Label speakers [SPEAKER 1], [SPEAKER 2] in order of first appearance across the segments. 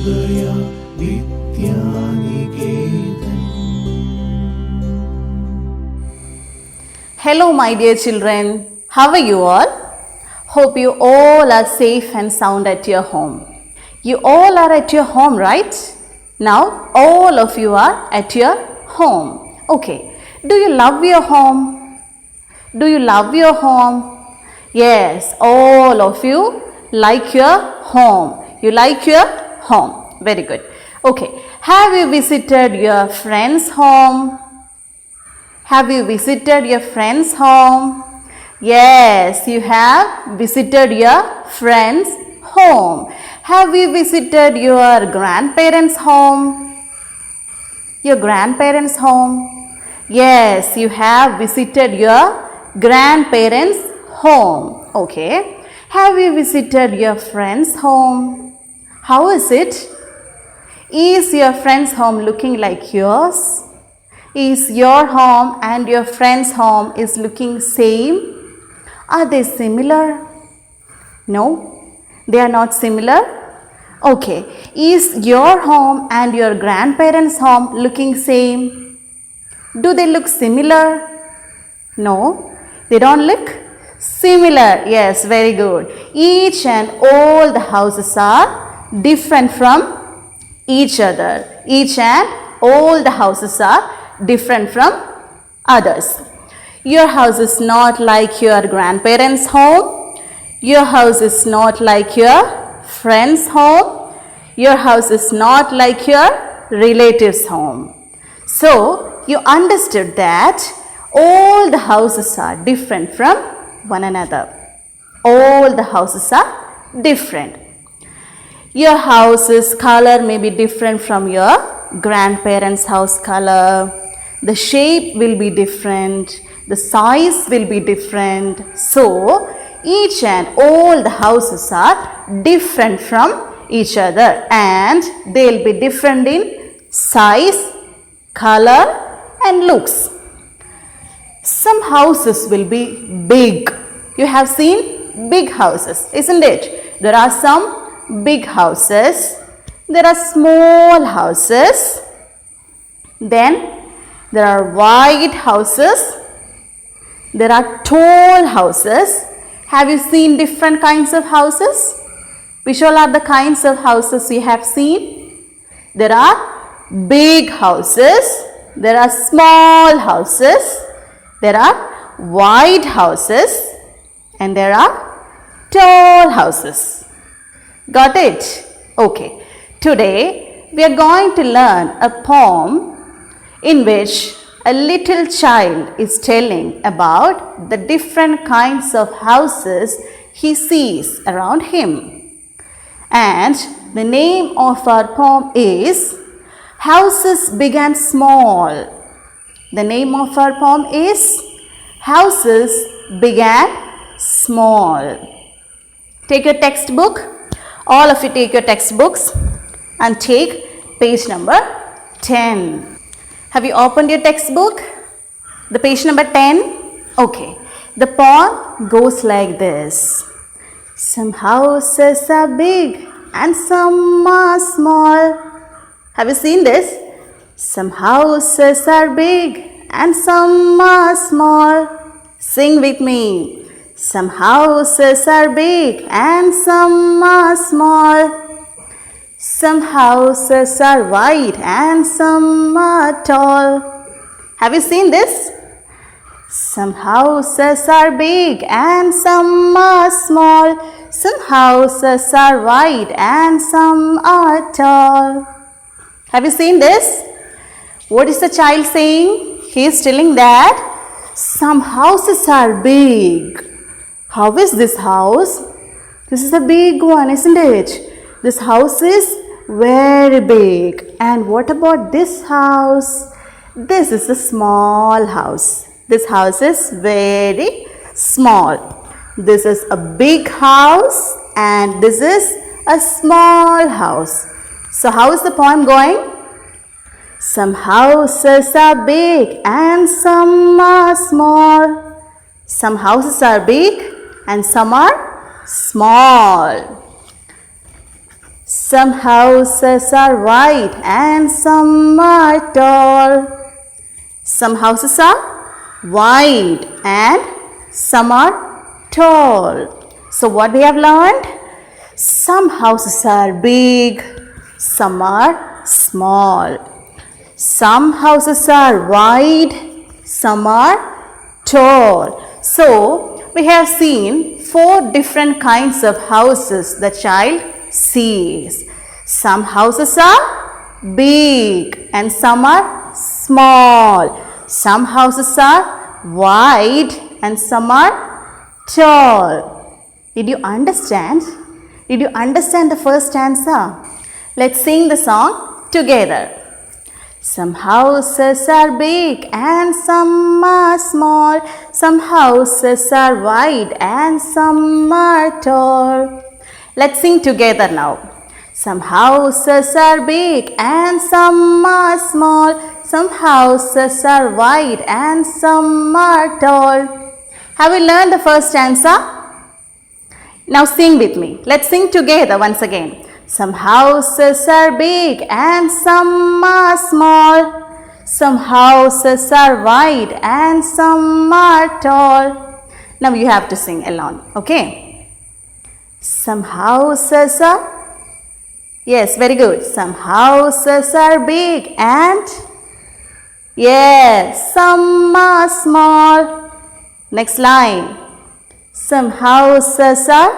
[SPEAKER 1] Navodaya Vidyaniketan.
[SPEAKER 2] Hello my dear children, how are you all? Hope you all are safe and sound at your home. You all are at your home, right? Now all of you are at your home. Okay, do you love your home? Do you love your home? Yes, all of you like your home. You like your home. Very good. Okay, have you visited your friend's home? Have you visited your friend's home? Yes, you have visited your friend's home. Have you visited your grandparents' home? Your grandparents' home? Yes, you have visited your grandparents' home. Okay. Have you visited your friend's home? How is it? Is your friend's home looking like yours? Is your home and your friend's home is looking same? Are they similar? No, they are not similar. Okay, is your home and your grandparents' home looking same? Do they look similar? No, they don't look similar. Yes, very good. Each and all the houses are different from each other. Each and all the houses are different from others. Your house is not like your grandparents' home. Your house is not like your friend's home. Your house is not like your relatives' home. So, you understood that all the houses are different from one another. All the houses are different. Your house's color may be different from your grandparents' house color. The shape will be different. The size will be different. So, each and all the houses are different from each other and they will be different in size, color and looks. Some houses will be big. You have seen big houses, isn't it? There are some big houses. There are small houses. Then there are wide houses. There are tall houses. Have you seen different kinds of houses? Which all are the kinds of houses you have seen? There are big houses. There are small houses. There are wide houses. And there are tall houses. Got it? Okay. Today we are going to learn a poem in which a little child is telling about the different kinds of houses he sees around him. And the name of our poem is Houses Big and Small. The name of our poem is Houses Big and Small. Take your textbook. All of you take your textbooks and take page number 10. Have you opened your textbook? The page number 10? Okay. The poem goes like this. Some houses are big and some are small. Have you seen this? Some houses are big and some are small. Sing with me. Some houses are big and some are small. Some houses are wide and some are tall. Have you seen this? Some houses are big and some are small. Some houses are wide and some are tall. Have you seen this? What is the child saying? He is telling that some houses are big. How is this house? This is a big one, isn't it? This house is very big. And what about this house? This is a small house. This house is very small. This is a big house and this is a small house. So how is the poem going? Some houses are big and some are small. Some houses are big and some are small. Some houses are wide and some are tall. Some houses are wide and some are tall. So what we have learned? Some houses are big, some are small. Some houses are wide, some are tall. So we have seen 4 different kinds of houses the child sees. Some houses are big and some are small. Some houses are wide and some are tall. Did you understand? Did you understand the first stanza? Let's sing the song together. Some houses are big and some are small. Some houses are wide and some are tall. Let's sing together now. Some houses are big and some are small. Some houses are wide and some are tall. Have you learned the first stanza? Now sing with me. Let's sing together once again. Some houses are big and some are small. Some houses are wide and some are tall. Now you have to sing along, okay? Some houses are, yes, very good. Some houses are big and, yes, some are small. Next line. Some houses are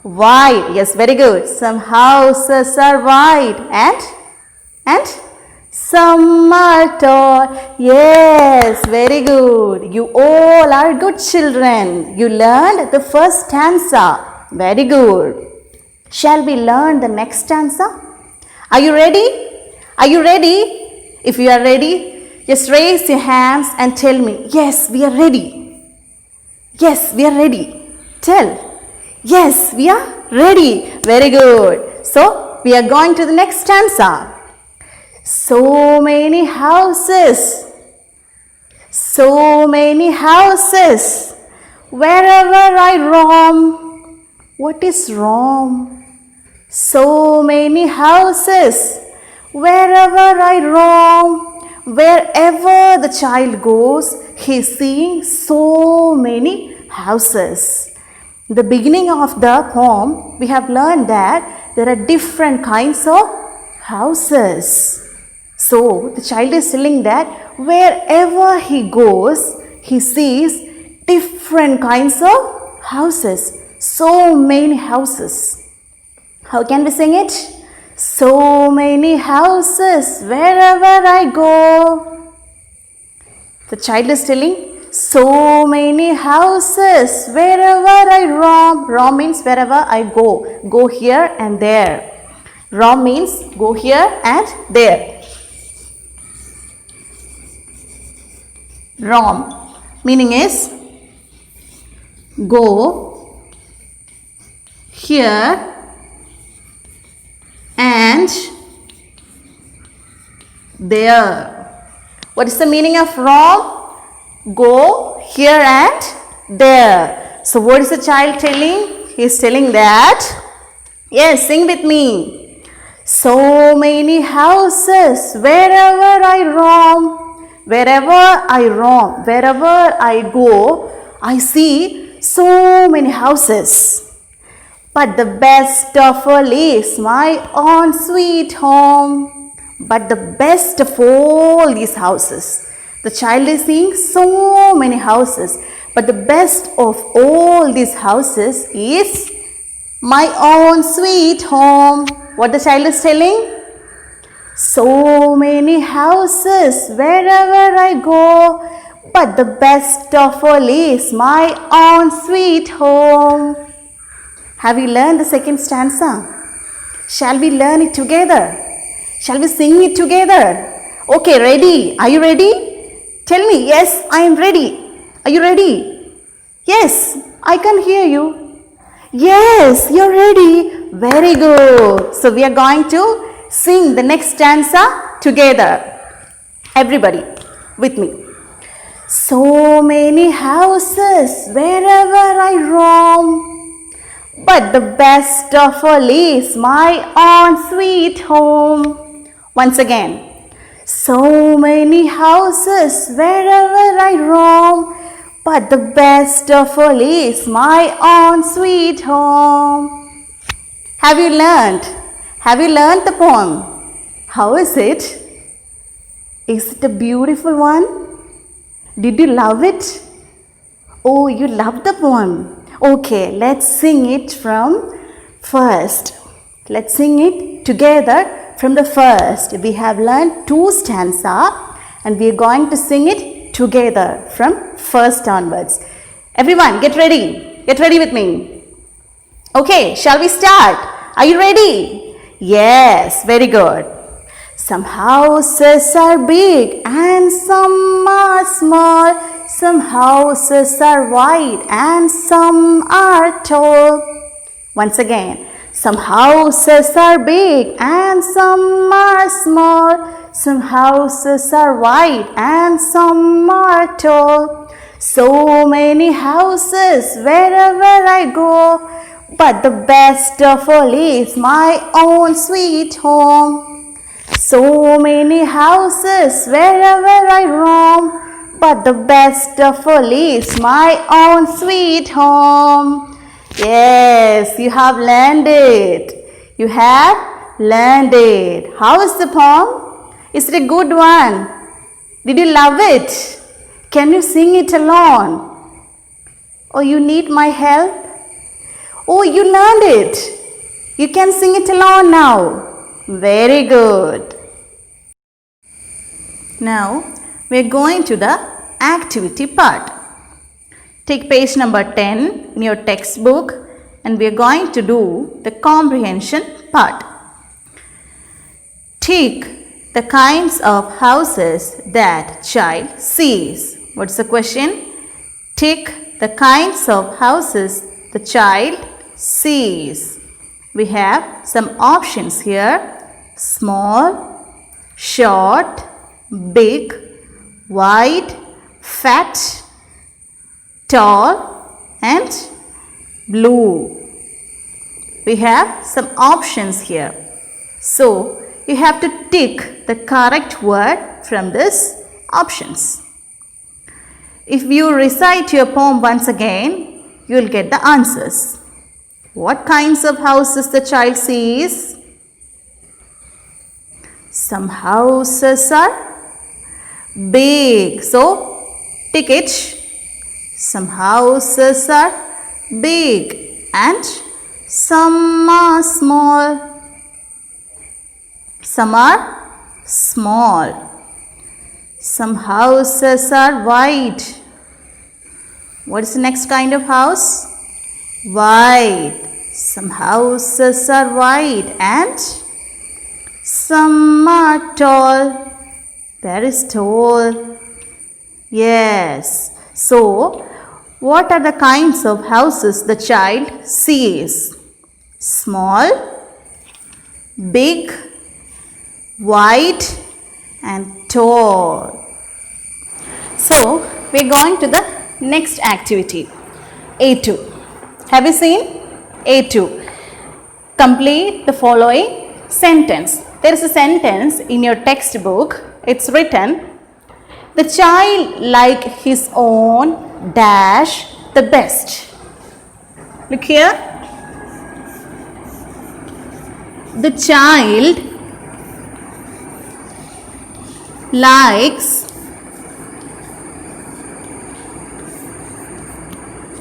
[SPEAKER 2] wide. Yes, very good. Some houses are wide and some are tall. Yes, very good. You all are good children. You learned the first stanza. Very good. Shall we learn the next stanza? Are you ready? Are you ready? If you are ready, just raise your hands and tell me, yes, we are ready. Yes, we are ready. Tell. Yes, we are ready. Very good. So, we are going to the next stanza. So many houses. So many houses. Wherever I roam. What is roam? So many houses. Wherever I roam. Wherever the child goes, he is seeing so many houses. In the beginning of the poem, we have learned that there are different kinds of houses. So, the child is telling that wherever he goes, he sees different kinds of houses. So many houses. How can we sing it? So many houses wherever I go. The child is telling, so many houses wherever I roam. Roam means wherever I go. Go here and there. Roam means go here and there. Roam meaning is go here and there. What is the meaning of roam? Go here and there. So what is the child telling? He is telling that, yes, sing with me. So many houses wherever I roam. Wherever I roam, wherever I go, I see so many houses. But the best of all is my own sweet home. But the best of all these houses. The child is seeing so many houses, but the best of all these houses is my own sweet home. What the child is telling? So many houses wherever I go, but the best of all is my own sweet home. Have you learned the second stanza? Shall we learn it together? Shall we sing it together? Okay, ready? Are you ready? Tell me, yes, I am ready. Are you ready? Yes, I can hear you. Yes, you're ready. Very good. So we are going to sing the next stanza together. Everybody with me. So many houses wherever I roam. But the best of all is my own sweet home. Once again. So many houses wherever I roam, but the best of all is my own sweet home. Have you learned? Have you learned the poem? How is it? Is it a beautiful one? Did you love it? Oh, you love the poem. Okay, let's sing it from first. Let's sing it together from the first. We have learned 2 stanzas and we are going to sing it together from first onwards. Everyone, get ready. Get ready with me. Okay, shall we start? Are you ready? Yes, very good. Some houses are big and some are small. Some houses are wide and some are tall. Once again. Some houses are big and some are small. Some houses are wide and some are tall. So many houses wherever I go, but the best of all is my own sweet home. So many houses wherever I roam, but the best of all is my own sweet home. Yes, you have learned it. You have learned it. How is the poem? Is it a good one? Did you love it? Can you sing it alone? Or you need my help? Oh, you learned it. You can sing it alone now. Very good. Now, we are going to the activity part. Take page number 10 in your textbook and we are going to do the comprehension part. Tick the kinds of houses that child sees. What's the question? Tick the kinds of houses the child sees. We have some options here. Small, short, big, wide, fat, tall and blue. We have some options here. So, you have to tick the correct word from these options. If you recite your poem once again, you will get the answers. What kinds of houses the child sees? Some houses are big. So, tick it. Some houses are big and some are small. Some are small. Some houses are wide. What is the next kind of house? Wide. Some houses are wide and some are tall. That is tall. Yes. So, what are the kinds of houses the child sees? Small, big, wide and tall. So, we are going to the next activity. A2. Have you seen? A2. Complete the following sentence. There is a sentence in your textbook. It's written, the child like his own dash the best. Look here. The child likes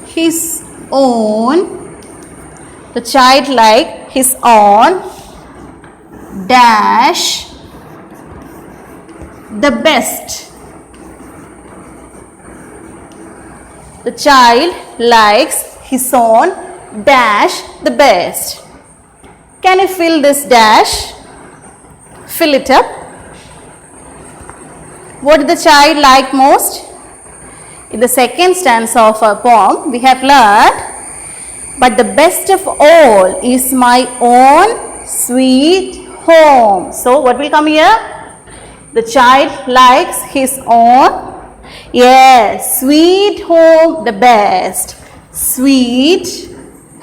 [SPEAKER 2] his own. The child like his own dash the best. The child likes his own dash the best. Can you fill this dash? Fill it up. What did the child like most? In the second stanza of our poem, we have learned, but the best of all is my own sweet home. So, what will come here? The child likes his own. Yes, sweet home the best. Sweet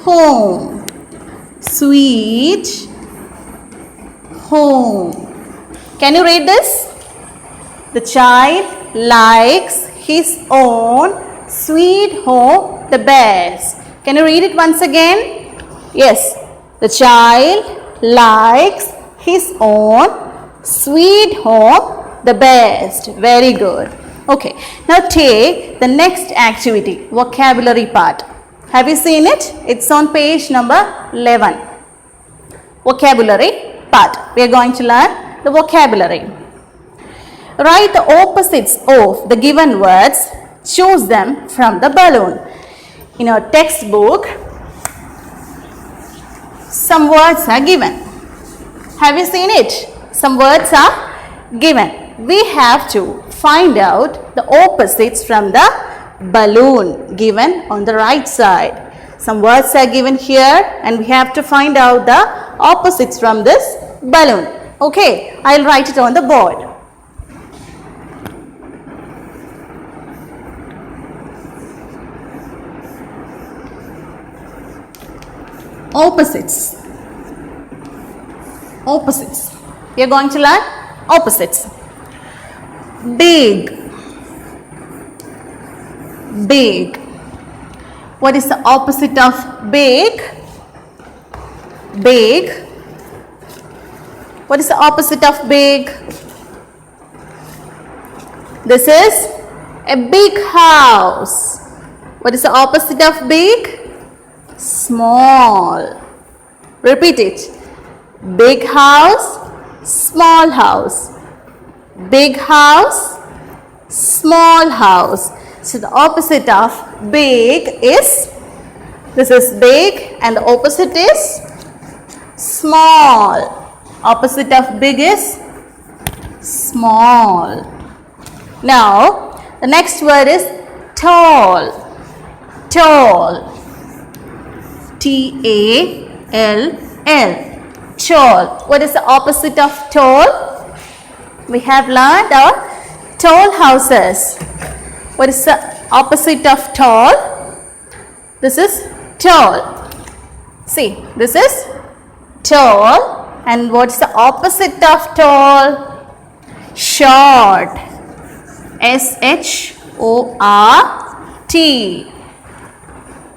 [SPEAKER 2] home. Sweet home. Can you read this? The child likes his own sweet home the best. Can you read it once again? Yes. The child likes his own sweet home the best. Very good. Okay. Now take the next activity, vocabulary part. Have you seen it? It's on page number 11. Vocabulary part. We are going to learn the vocabulary. Write the opposites of the given words. Choose them from the balloon. In our textbook, some words are given. Have you seen it? Some words are given. We have to find out the opposites from the balloon given on the right side. Some words are given here and we have to find out the opposites from this balloon. Okay, I'll write it on the board. Opposites. Opposites. We are going to learn opposites. Big. Big. What is the opposite of big? Big. What is the opposite of big? This is a big house. What is the opposite of big? Small. Repeat it. Big house, small house. Big house, small house. So the opposite of big is, this is big and the opposite is small. Opposite of big is small. Now the next word is tall. Tall. T-A-L-L. Tall. What is the opposite of tall? We have learned our tall houses. What is the opposite of tall? This is tall. See, this is tall. And what's the opposite of tall? Short. S-H-O-R-T.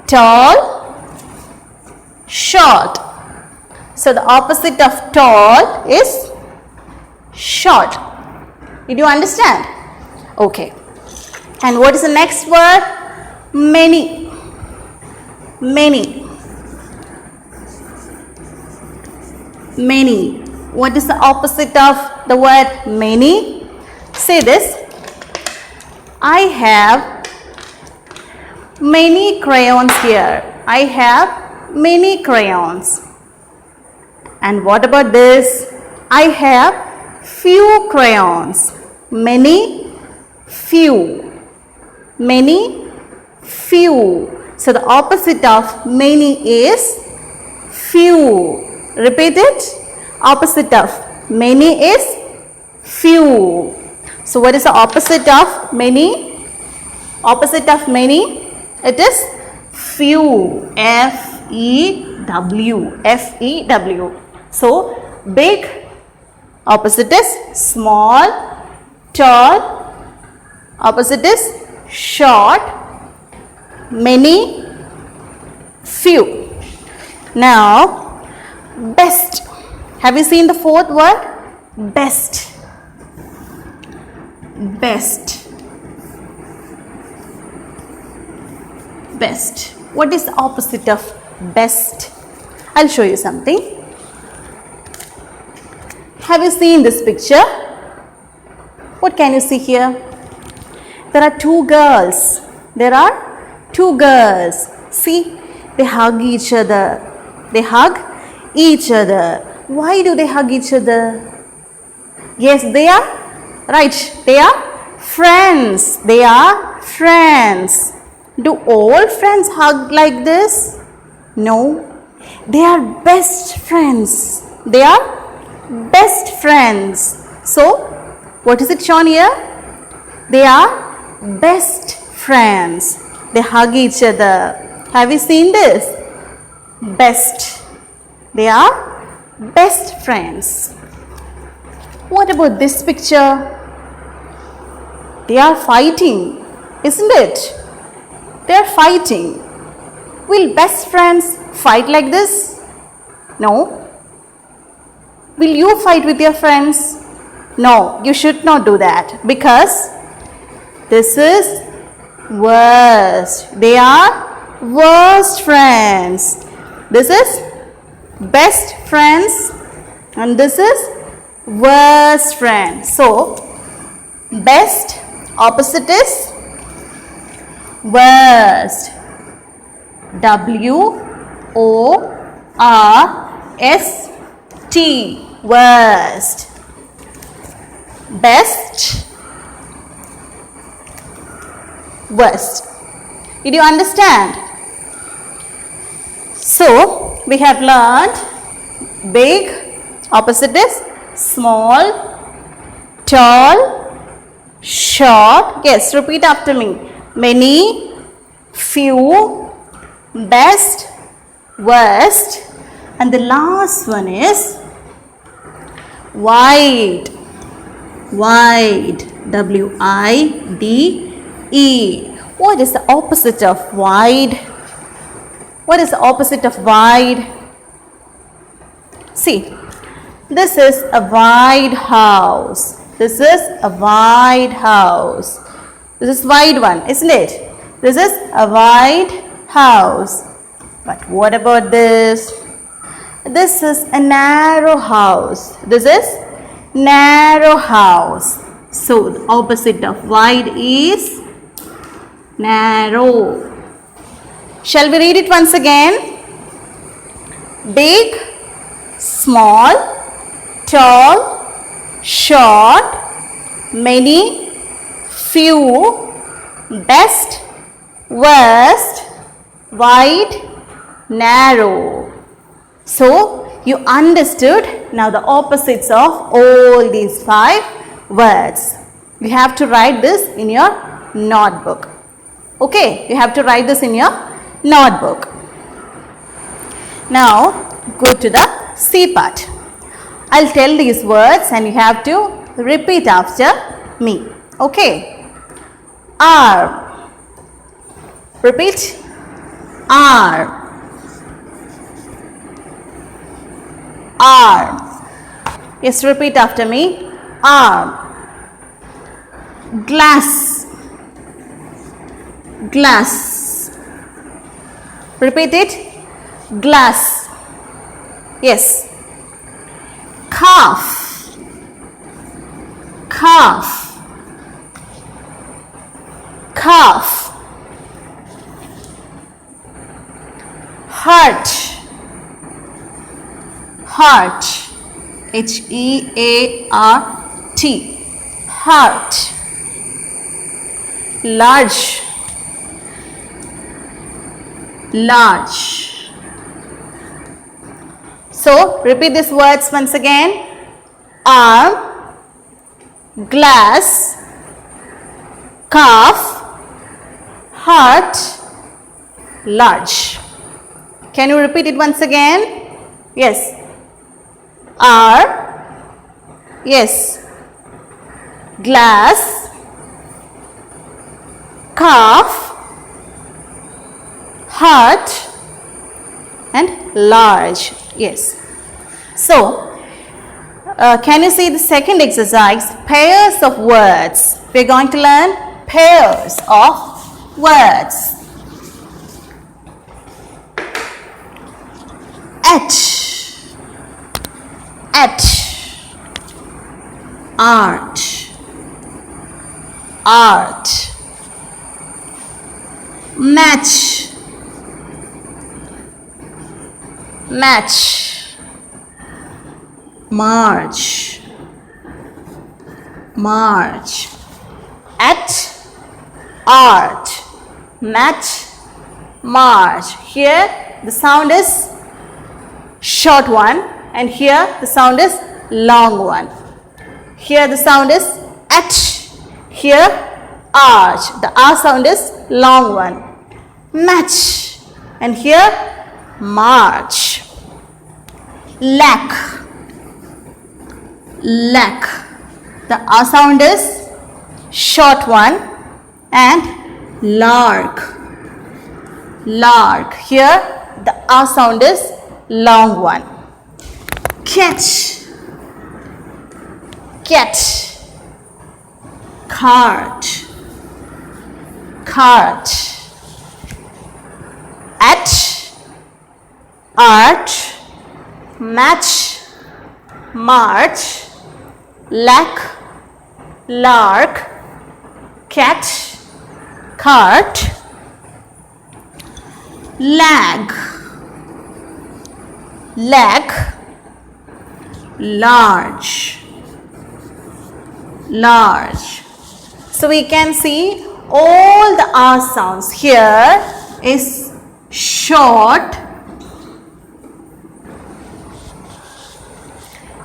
[SPEAKER 2] Tall. Short. So the opposite of tall is short. Did you understand? Okay. And what is the next word? Many. Many. Many. What is the opposite of the word many? Say this. I have many crayons here. I have many crayons. And what about this? I have few crayons. Many, few. Many, few. So the opposite of many is few. Repeat it. Opposite of many is few. So what is the opposite of many? Opposite of many? It is few. F-E-W. F-E-W. So big, opposite is small. Tall, opposite is short. Many, few. Now best. Have you seen the fourth word? Best. Best. Best. What is the opposite of best? I'll show you something. Have you seen this picture? What can you see here? There are two girls. There are two girls. See, they hug each other. They hug each other. Why do they hug each other? Yes, they are right. They are friends. They are friends. Do all friends hug like this? No. They are best friends. They are best friends. So, what is it shown here? They are best friends. They hug each other. Have you seen this? best. They are best friends. What about this picture? They are fighting, isn't it? They are fighting. Will best friends fight like this? No. Will you fight with your friends? No, you should not do that because this is worst. They are worst friends. This is best friends and this is worst friends. So, best opposite is worst. W-O-R-S-T. Worst. Best. Worst. Did you understand? So, we have learned big, opposite is small, tall, short. Yes, repeat after me. Many, few, best, worst, and the last one is wide. Wide. W-I-D-E. What is the opposite of wide? What is the opposite of wide? See, this is a wide house. This is a wide house. This is wide one, isn't it? This is a wide house. But what about this? This is a narrow house. This is narrow house. So the opposite of wide is narrow. Shall we read it once again? Big, small, tall, short, many, few, best, worst, wide, narrow. So you understood now the opposites of all these 5 words. You have to write this in your notebook. Okay, you have to write this in your notebook. Now go to the C part. I'll tell these words and you have to repeat after me. Okay. Arm. Repeat. Arm. Arm. Yes, repeat after me. Arm. Glass. Glass. Repeat it. Glass. Yes. Calf. Calf. Calf. Heart. Heart. H-E-A-R-T. Heart. Large. Large. So, repeat these words once again. Arm, glass, calf, heart, large. Can you repeat it once again? Yes. Arm, yes. Glass, calf, heart, and large. Yes. So, can you see the second exercise? Pairs of words. We are going to learn pairs of words. At. Art. Art. Match. Match. March. March. At. Art. Match. March. Here the sound is short one and here the sound is long one. Here the sound is at. Here arch. The R sound is long one. Match. And here march. Lack, lack. The R sound is short one. And lark, lark. Here the R sound is long one. Catch, catch. Cart, cart. At, art, match, march, lack, lark, catch, cart, lag, lag, large, large. So we can see all the R sounds. Here is short.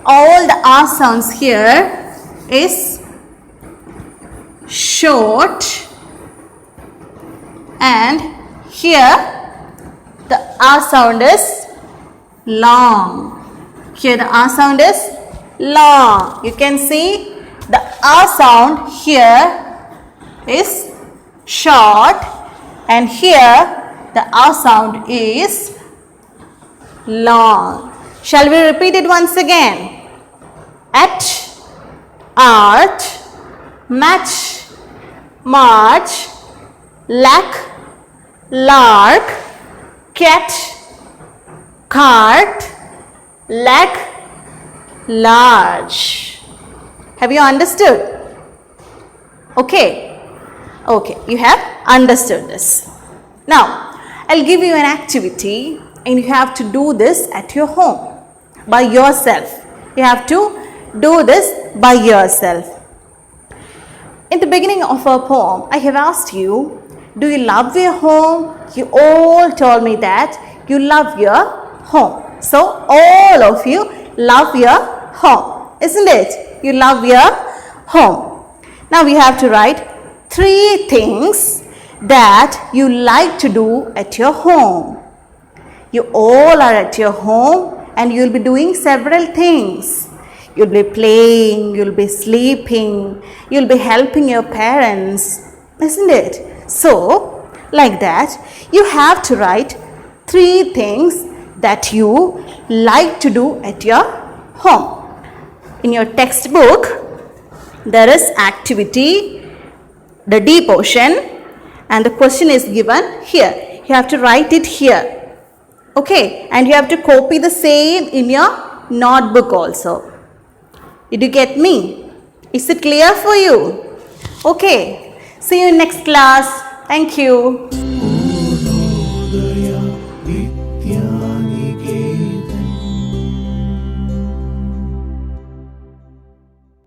[SPEAKER 2] All the R sounds here is short, and here the R sound is long. Here the R sound is long. You can see the R sound here is short, and here the R sound is long. Shall we repeat it once again? At, art, match, march, lack, lark, cat, cart, lag, large. Have you understood? Okay. Okay, you have understood this. Now, I'll give you an activity and you have to do this at your home by yourself. You have to do this by yourself. In the beginning of our poem, I have asked you, do you love your home? You all told me that you love your home. So, all of you love your home, isn't it? You love your home. Now, we have to write 3 things that you like to do at your home. You all are at your home and you will be doing several things. You will be playing, you will be sleeping, you will be helping your parents, isn't it? So, like that, you have to write 3 things that you like to do at your home. In your textbook, there is activity, the D portion, and the question is given here. You have to write it here. Okay, and you have to copy the same in your notebook also. Did you get me? Is it clear for you? Okay, see you in next class. Thank you.